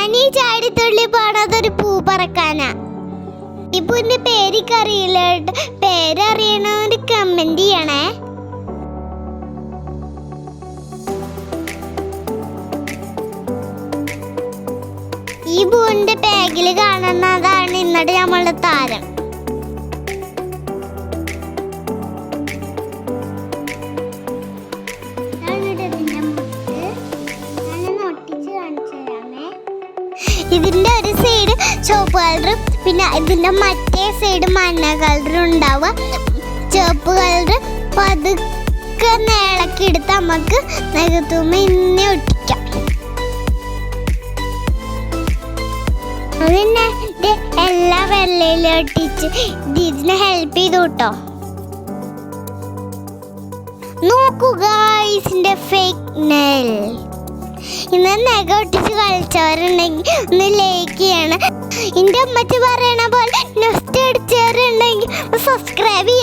ഞാൻ ഈ ചാടിത്തുള്ളി പാടാത്തൊരു പൂ പറക്കാനാ. ഈ പൂവിന്റെ പേരിക്കറിയില്ല. പേരറിയണവര് കമന്റ് ചെയ്യണേ. ഈ പൂവിന്റെ ബാഗിൽ കാണുന്നതാണ് ഇന്നത്തെ നമ്മളുടെ താരം. ഇതിന്റെ ഒരു സൈഡ് ചുവപ്പ് കളറും പിന്നെ ഇതിന്റെ മറ്റേ സൈഡ് മഞ്ഞ കളറും ഉണ്ടാവുക. ചുവപ്പ് കളറ് പതുക്കെ ഇളക്കി എടുത്ത് നമുക്ക് നഖത്തുമ്മ ഇന്നെ ഒട്ടിക്കാം. പിന്നെ എല്ലാ വെള്ളയിലും ഒട്ടിച്ച് ഇതിനെ ഹെൽപ്പ് ചെയ്തു കേട്ടോ. നോക്കുക ഇതിന്റെ ഫേക്ക് നെയിൽ. ഇന്ന് നഖ ഒട്ടിച്ച് കളിച്ചവരുണ്ടെങ്കിൽ ഒന്ന് ലൈക്ക് ചെയ്യണം. എൻ്റെ അമ്മച്ചി പറയണ പോലെ നെക്സ്റ്റ് അടിച്ചവരുണ്ടെങ്കിൽ സബ്സ്ക്രൈബ്